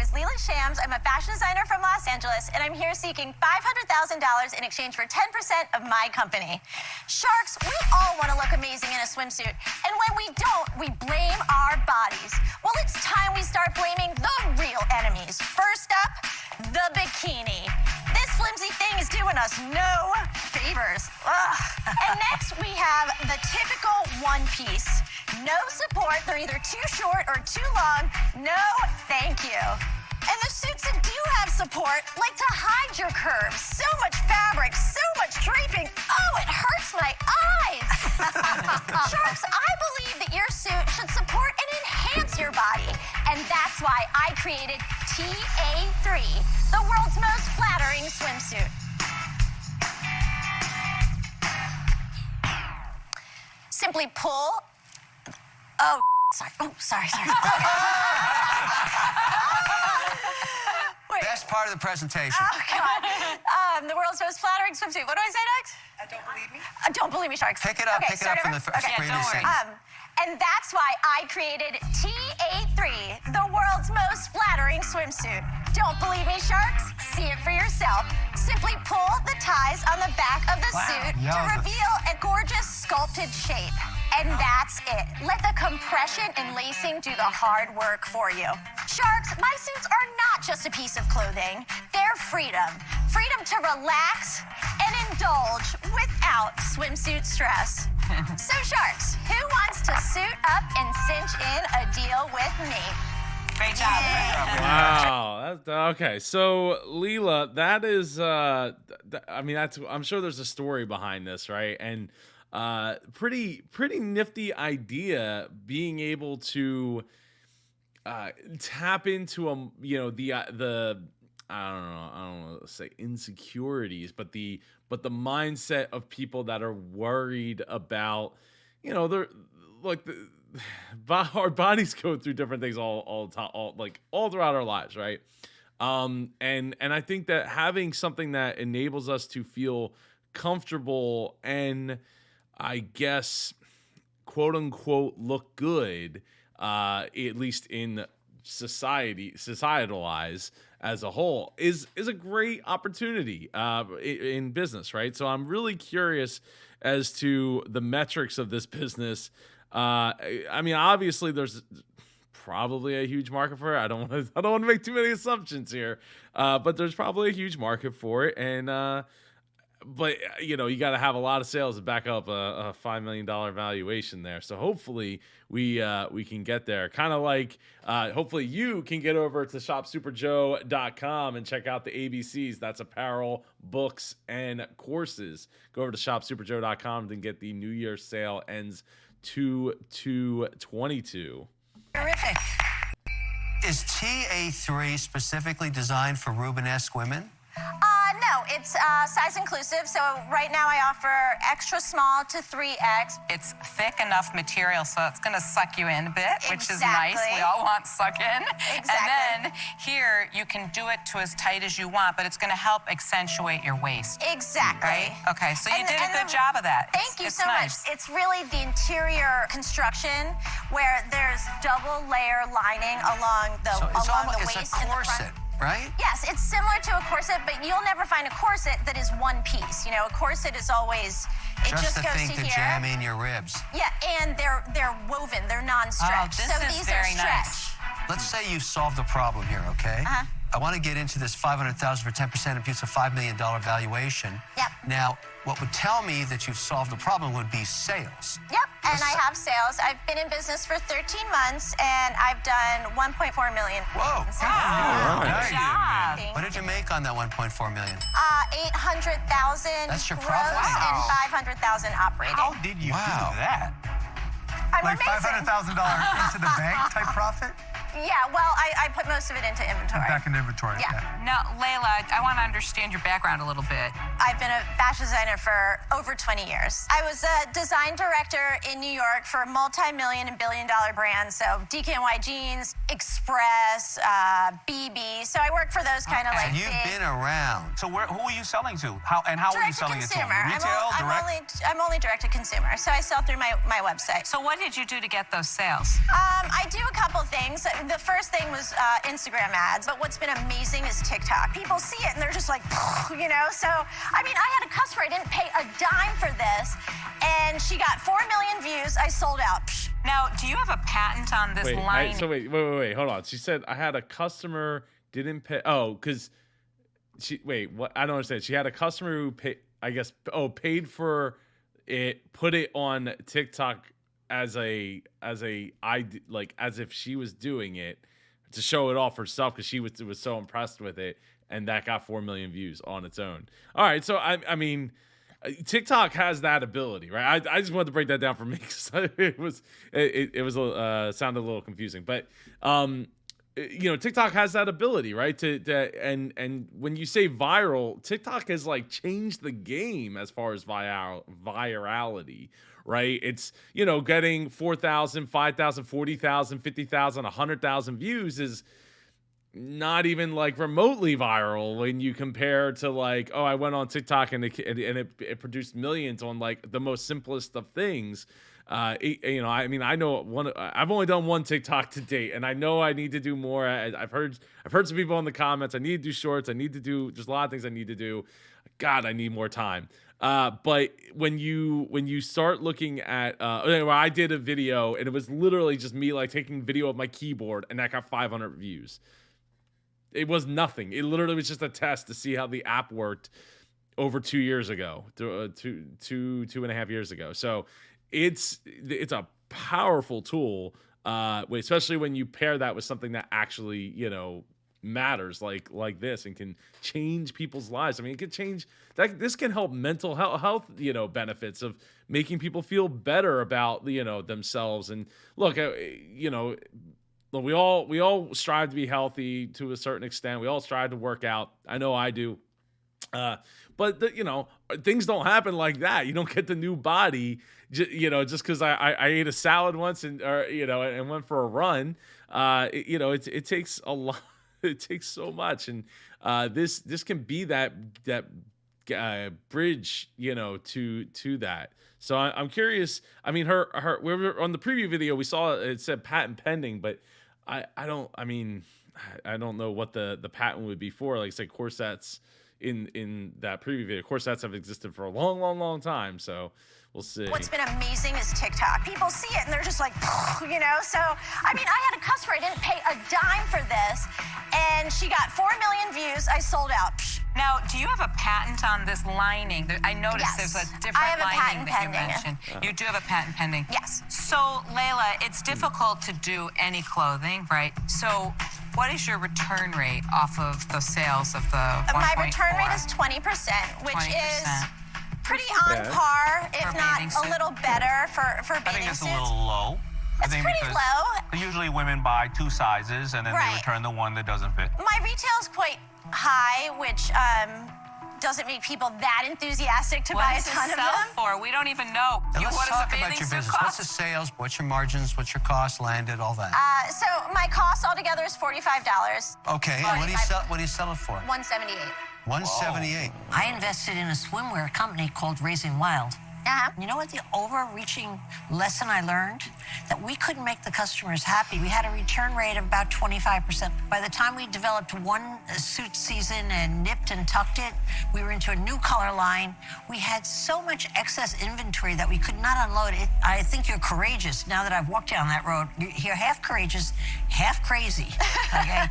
is Leela Shams. I'm a fashion designer from Los Angeles, and I'm here seeking $500,000 in exchange for 10% of my company. Sharks, we all want to look amazing in a swimsuit, and when we don't, we blame our bodies. Well, it's time we start blaming the real enemies. First up, the bikini. This flimsy thing is doing us no favors. Ugh. And next, we have the typical one piece. No support. They're either too short or too long. No, thank you. And the suits that do have support like to hide your curves. So much fabric, so much draping. Oh, it hurts my eyes. Sharks, I believe that your suit should support and enhance your body. And that's why I created TA3, the world's most flattering swimsuit. Simply pull. Oh, sorry. Oh, sorry. Wait. Best part of the presentation. Oh, God. The world's most flattering swimsuit. What do I say next? Don't believe me? Don't believe me, Sharks. Pick it up, okay, pick it up from the previous sentence. And that's why I created TA3, the world's most flattering swimsuit. Don't believe me, Sharks? See it for yourself. Simply pull the ties on the back of the suit to reveal a gorgeous sculpted shape. And that's it. Let the compression and lacing do the hard work for you. Sharks, my suits are not just a piece of clothing. They're freedom. Freedom to relax and indulge without swimsuit stress. So, Sharks, who wants to suit up and cinch in a deal with me? Great job. Yeah. Wow. Okay. So, Leela, that is, I'm sure there's a story behind this, right? And pretty nifty idea being able to tap into I don't know, say insecurities, but the mindset of people that are worried about, they're like our bodies go through different things all the time, all throughout our lives, right? And I think that having something that enables us to feel comfortable and, I guess, quote unquote, look good, at least in societal eyes as a whole, is a great opportunity in business, right? So I'm really curious as to the metrics of this business. Obviously there's probably a huge market for it. I don't want to make too many assumptions here, but there's probably a huge market for it, and but you got to have a lot of sales to back up a $5 million valuation there. So hopefully we can get there. Kind of like hopefully you can get over to shopsuperjoe.com and check out the ABCs. That's apparel, books, and courses. Go over to shopsuperjoe.com and get the New Year's sale. Ends 2/2/22. Terrific. Is TA3 specifically designed for Rubenesque women? No, it's size inclusive. So right now I offer extra small to 3X. It's thick enough material, so it's going to suck you in a bit, which is Exactly. nice. We all want suck in. Exactly. And then here, you can do it to as tight as you want, but it's going to help accentuate your waist. Exactly. Right? Okay, so you did a good job of that. Thank you It's so nice. much. It's really the interior construction where there's double layer lining along the It's waist a corset, right? Yes, it's similar to a corset, but you'll never find a corset that is one piece. A corset is always, it just to goes think to to here. jam in your ribs. Yeah, and they're woven, they're non-stretch. Oh, this so is these very are stretch. nice. Let's say you've solved a problem here, okay? I want to get into this $500,000 for 10% and it's a $5 million valuation. Yep. Now, what would tell me that you've solved the problem would be sales. Yep, and I have sales. I've been in business for 13 months, and I've done $1.4 million. Whoa. Good job. What did you make on that $1.4 million? 800,000 That's your gross profit? and 500,000 operating. How did you do that? I'm Like amazing. $500,000 into the bank type profit? Yeah, well, I put most of it into inventory. Back in inventory. Yeah. Okay. Now, Layla, I want to understand your background a little bit. I've been a fashion designer for over 20 years. I was a design director in New York for multi-million and billion-dollar brands, so DKNY Jeans, Express, BB. So I work for those kind of like You've big... been around. So who are you selling to? How are you selling it to them? Direct-to-consumer. Retail, direct? I'm only direct-to-consumer, so I sell through my website. So what did you do to get those sales? I do a couple things. the first thing was Instagram ads, but what's been amazing is TikTok. People see it and they're just like, you know? So, I mean, I had a customer, I didn't pay a dime for this, and she got 4 million views. I sold out. Now, do you have a patent on this line? Wait, hold on. She said I had a customer didn't pay. Oh, because what? I don't understand. She had a customer who paid for it, put it on TikTok as if she was doing it to show it off herself because she was so impressed with it, and that got 4 million views on its own. All right, so I mean, TikTok has that ability, right? I just wanted to break that down for me because it was sounded a little confusing, but TikTok has that ability, right? And when you say viral, TikTok has like changed the game as far as virality, right? It's, getting 4,000, 5,000, 40,000, 50,000, 100,000 views is not even like remotely viral when you compare to like, oh, I went on TikTok and it produced millions on like the most simplest of things. I know I've only done one TikTok to date, and I know I need to do more. I've heard some people in the comments. I need to do shorts. There's a lot of things I need to do. God, I need more time. But when you start looking at, I did a video and it was literally just me like taking video of my keyboard, and that got 500 views. It was nothing. It literally was just a test to see how the app worked over 2 years ago, two and a half years ago. So it's a powerful tool, especially when you pair that with something that actually, matters like this and can change people's lives. I mean, it could change that. This can help mental health, benefits of making people feel better about, themselves. And look, we all strive to be healthy to a certain extent. We all strive to work out. I know I do. But things don't happen like that. You don't get the new body, just because I ate a salad once and went for a run. It takes a lot. It takes so much, and this can be that bridge, to that. So I'm curious. I mean, we were on the preview video. We saw it said patent pending, but I don't know what the patent would be for. Like I said, corsets in that preview video. Corsets have existed for a long, long, long time. So we'll see. What's been amazing is TikTok. People see it and they're just like, So, I mean, I had a customer, I didn't pay a dime for this, and she got 4 million views. I sold out. Now, do you have a patent on this lining? I noticed Yes. There's a different I have a lining patent that pending. you mentioned. You do have a patent pending. Yes. So, Layla, it's difficult to do any clothing, right? So, what is your return rate off of the sales of the 1.4? My return rate is 20%, which 20%. is pretty on par, if For not bathing a suit? little better for I bathing think it's suits. a little low. It's pretty because low. Usually women buy 2 sizes and then Right. they return the one that doesn't fit. My retail's quite high, which doesn't make people that enthusiastic to What buy a does it ton of sell them. for? We don't even know. And let's What does talk a about bathing your suit business. What's the cost? sales? What's your margins? What's your cost? Landed? All that. So my cost altogether is $45. Okay. And what do you sell? What do you sell it for? $178. $178. I invested in a swimwear company called Raising Wild. Uh-huh. You know what the overreaching lesson I learned? That we couldn't make the customers happy. We had a return rate of about 25%. By the time we developed one suit season and nipped and tucked it, we were into a new color line. We had so much excess inventory that we could not unload it. I think you're courageous. Now that I've walked down that road, you're half courageous, half crazy, okay?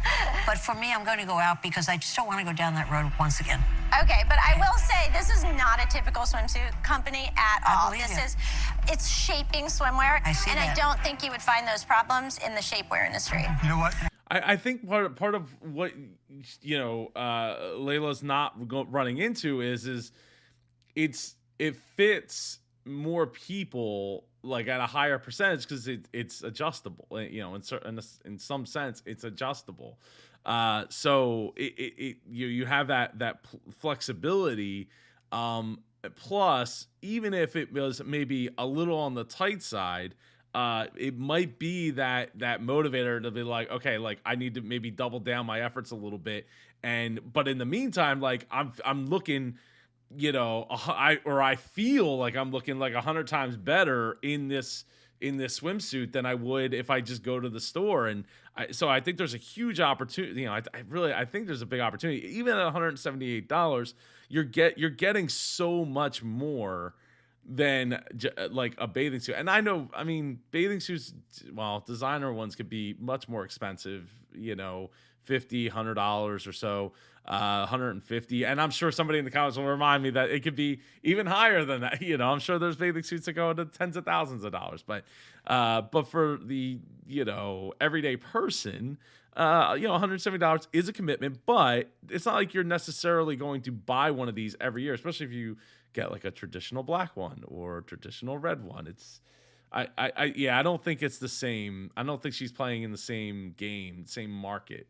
But for me, I'm going to go out because I just don't want to go down that road once again. Okay, but I will say this is not a typical swimsuit company at all. believe This you. is, it's shaping swimwear, I see and I that. don't think you would find those problems in the shapewear industry. You know what? I think part of what Layla's not running into is it fits more people like at a higher percentage because it's adjustable. In some sense it's adjustable. So you have that flexibility. Plus, even if it was maybe a little on the tight side, it might be that motivator to be like, okay, like I need to maybe double down my efforts a little bit. But in the meantime, like I'm looking, I feel like I'm looking like 100 times better in this in this swimsuit than I would if I just go to the store. And so I think there's a huge opportunity. You know, I think there's a big opportunity. Even at $178, you're getting so much more than like a bathing suit. And I know, I mean, bathing suits, well, designer ones could be much more expensive, you know, $50, $100 or so, 150. And I'm sure somebody in the comments will remind me that it could be even higher than that. You know, I'm sure there's bathing suits that go into tens of thousands of dollars. But for the, you know, everyday person, you know, $170 is a commitment, but it's not like you're necessarily going to buy one of these every year, especially if you get like a traditional black one or a traditional red one. It's, I don't think it's the same. I don't think she's playing in the same game, same market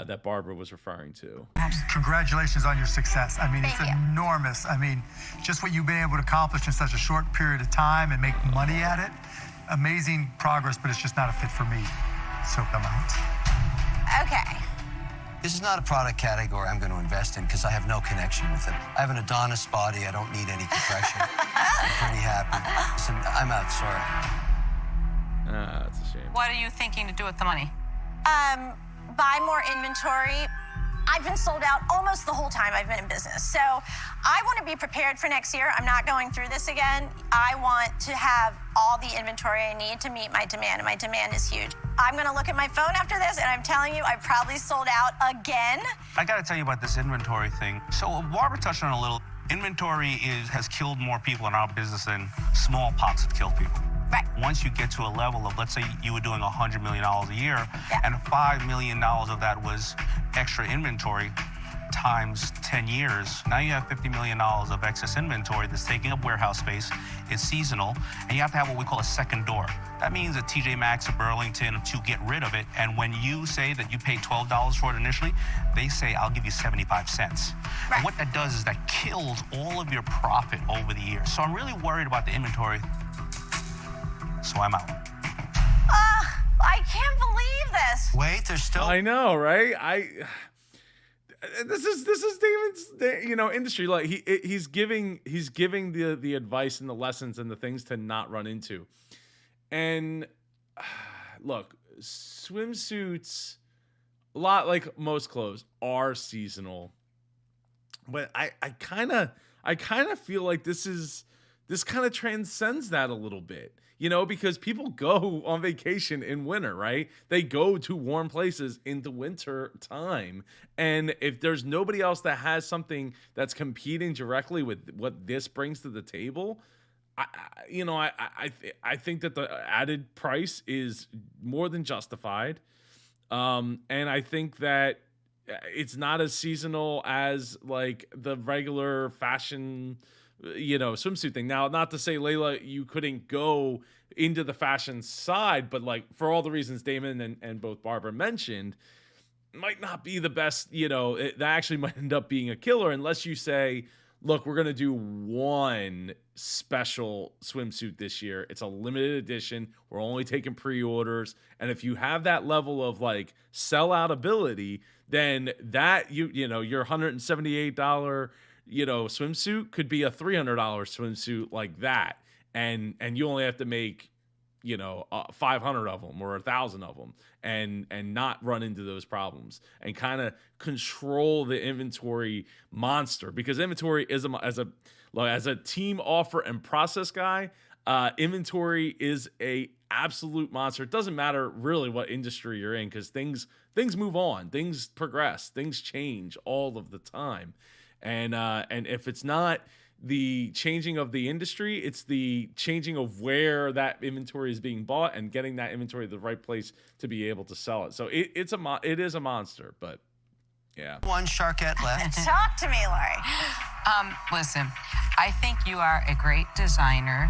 that Barbara was referring to. Congratulations on your success. I mean, it's enormous. I mean, just what you've been able to accomplish in such a short period of time and make money at it, amazing progress, but it's just not a fit for me. So I'm out. Okay. This is not a product category I'm going to invest in because I have no connection with it. I have an Adonis body. I don't need any compression. I'm pretty happy. Listen, I'm out. Sorry. That's a shame. What are you thinking to do with the money? Buy more inventory. I've been sold out almost the whole time I've been in business. So I want to be prepared for next year. I'm not going through this again. I want to have all the inventory I need to meet my demand, and my demand is huge. I'm going to look at my phone after this, and I'm telling you, I probably sold out again. I got to tell you about this inventory thing. So Barbara touched on it a little. Inventory has killed more people in our business than smallpox have killed people. Right. Once you get to a level of, let's say you were doing $100 million a year, and $5 million of that was extra inventory times 10 years, now you have $50 million of excess inventory that's taking up warehouse space, it's seasonal, and you have to have what we call a second door. That means a TJ Maxx or Burlington to get rid of it, and when you say that you paid $12 for it initially, they say, I'll give you 75 cents. Right. And what that does is that kills all of your profit over the years. So I'm really worried about the inventory. So I'm out. I can't believe this. Wait, there's still... I know, right? This is David's, you know, industry. Like he's giving the advice and the lessons and the things to not run into. And look, swimsuits, a lot like most clothes, are seasonal. But I kind of feel like this kind of transcends that a little bit. You know, because people go on vacation in winter, right? They go to warm places in the winter time. And if there's nobody else that has something that's competing directly with what this brings to the table, I think that the added price is more than justified. And I think that it's not as seasonal as like the regular fashion, you know, swimsuit thing. Now, not to say, Layla, you couldn't go into the fashion side, but like for all the reasons Damon and both Barbara mentioned, might not be the best, you know, that actually might end up being a killer unless you say, look, we're going to do one special swimsuit this year. It's a limited edition. We're only taking pre-orders. And if you have that level of like sellout ability, then that, you know, your $178, you know, swimsuit could be a $300 swimsuit like that. And you only have to make, you know, 500 of them or 1,000 of them and not run into those problems and kind of control the inventory monster, because inventory is as a team offer and process guy, inventory is a absolute monster. It doesn't matter really what industry you're in, because things move on, things progress, things change all of the time. And if it's not the changing of the industry, it's the changing of where that inventory is being bought and getting that inventory to the right place to be able to sell it. So it is a monster, but yeah. One Sharkette left. Talk to me, Lori. Listen, I think you are a great designer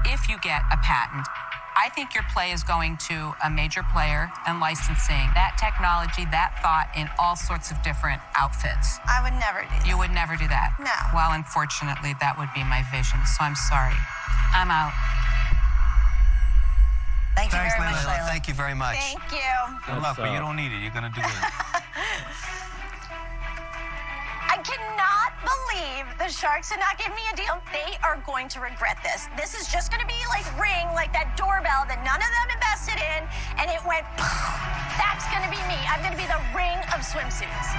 if you get a patent. I think your play is going to a major player and licensing that technology, that thought in all sorts of different outfits. I would never do that. You would never do that? No. Well, unfortunately, that would be my vision, so I'm sorry. I'm out. Thank you Thanks, very much, Layla. Layla. Thank you very much. Thank you. Good luck, but you don't need it. You're going to do it. I cannot believe the those sharks to not give me a deal. They are going to regret this. This is just going to be like Ring, like that doorbell that none of them invested in, and it went, that's going to be me. I'm going to be the Ring of swimsuits.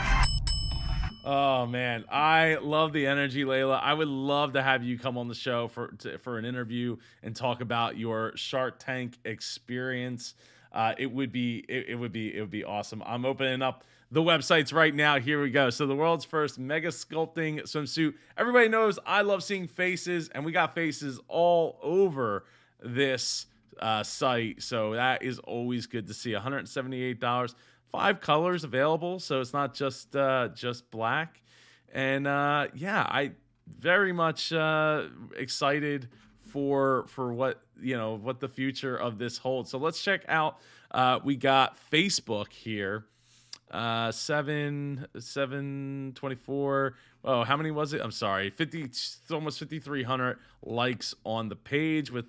Oh man, I love the energy, Layla. I would love to have you come on the show for an interview and talk about your Shark Tank experience. It would be awesome. I'm opening up the websites right now. Here we go. So the world's first mega sculpting swimsuit. Everybody knows I love seeing faces, and we got faces all over this site. So that is always good to see. $178. 5 colors available, so it's not just black. And yeah, I very much excited for what what the future of this holds. So let's check out. We got Facebook here. 724. Oh, how many was it? I'm sorry, 50. Almost 5,300 likes on the page with.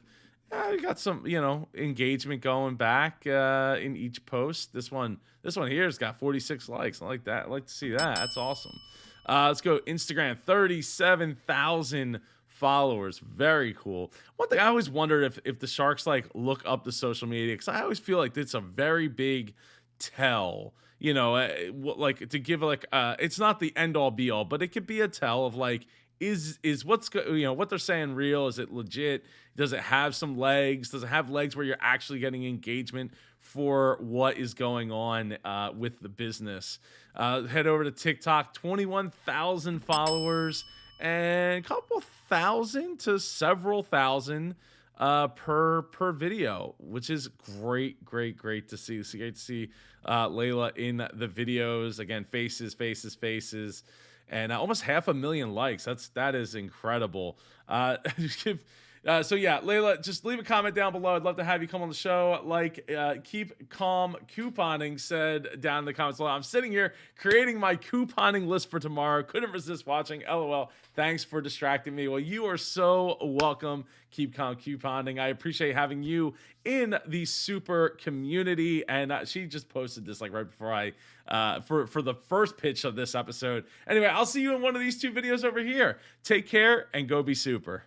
We got some, engagement going back in each post. This one here has got 46 likes. I like that. I like to see that. That's awesome. Let's go Instagram. 37,000 followers. Very cool. One thing I always wondered if the Sharks look up the social media, because I always feel like it's a very big tell. To give it's not the end all be all, but it could be a tell of is what they're saying real? Is it legit? Does it have some legs? Does it have legs where you're actually getting engagement for what is going on with the business? Head over to TikTok, 21,000 followers and a couple thousand to several thousand per video, which is great to see. It's great to see Layla in the videos. Again, faces. And almost 500,000 likes. That is incredible. So yeah, Layla, just leave a comment down below. I'd love to have you come on the show. Keep calm couponing said down in the comments below. I'm sitting here creating my couponing list for tomorrow. Couldn't resist watching. LOL. Thanks for distracting me. Well, you are so welcome. Keep calm couponing. I appreciate having you in the super community. And she just posted this right before I for the first pitch of this episode. Anyway, I'll see you in one of these 2 videos over here. Take care and go be super.